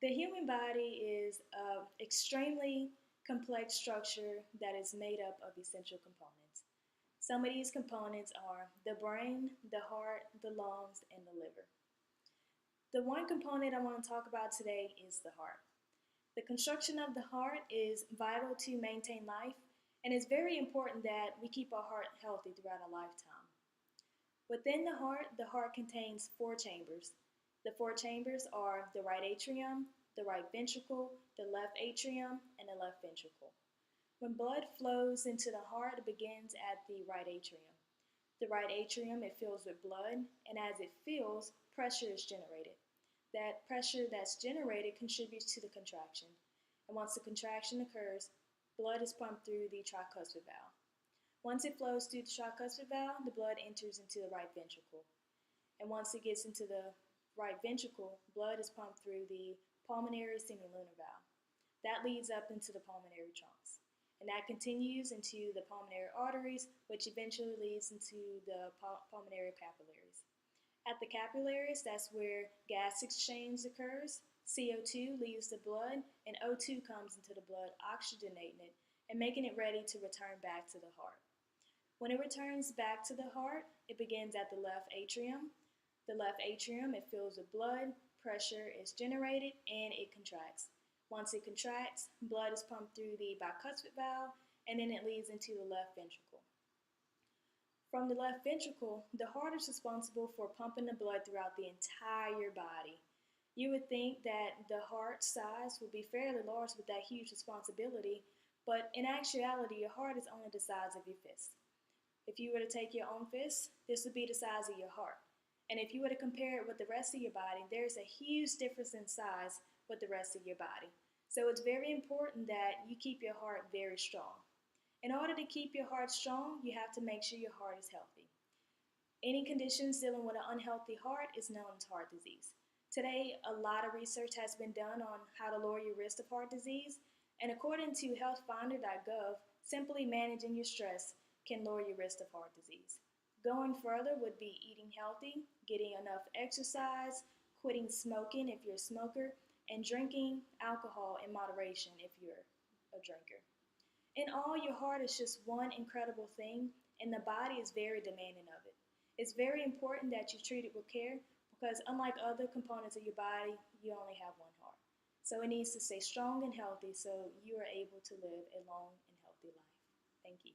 The human body is an extremely complex structure that is made up of essential components. Some of these components are the brain, the heart, the lungs, and the liver. The one component I want to talk about today is the heart. The construction of the heart is vital to maintain life, and it's very important that we keep our heart healthy throughout our lifetime. Within the heart contains four chambers. The four chambers are the right atrium, the right ventricle, the left atrium, and the left ventricle. When blood flows into the heart, it begins at the right atrium. The right atrium, it fills with blood, and as it fills, pressure is generated. That pressure that's generated contributes to the contraction. And once the contraction occurs, blood is pumped through the tricuspid valve. Once it flows through the tricuspid valve, the blood enters into the right ventricle. And once it gets into the right ventricle, blood is pumped through the pulmonary semilunar valve. That leads up into the pulmonary trunks. And that continues into the pulmonary arteries, which eventually leads into the pulmonary capillaries. At the capillaries, that's where gas exchange occurs. CO2 leaves the blood, and O2 comes into the blood, oxygenating it and making it ready to return back to the heart. When it returns back to the heart, it begins at the left atrium. The left atrium, it fills with blood, pressure is generated, and it contracts. Once it contracts, blood is pumped through the bicuspid valve, and then it leads into the left ventricle. From the left ventricle, the heart is responsible for pumping the blood throughout the entire body. You would think that the heart size would be fairly large with that huge responsibility, but in actuality, your heart is only the size of your fist. If you were to take your own fist, this would be the size of your heart. And if you were to compare it with the rest of your body, there's a huge difference in size with the rest of your body. So it's very important that you keep your heart very strong. In order to keep your heart strong, you have to make sure your heart is healthy. Any conditions dealing with an unhealthy heart is known as heart disease. Today, a lot of research has been done on how to lower your risk of heart disease, and according to healthfinder.gov, simply managing your stress can lower your risk of heart disease. Going further would be eating healthy, getting enough exercise, quitting smoking if you're a smoker, and drinking alcohol in moderation if you're a drinker. In all, your heart is just one incredible thing, and the body is very demanding of it. It's very important that you treat it with care because, unlike other components of your body, you only have one heart. So it needs to stay strong and healthy so you are able to live a long and healthy life. Thank you.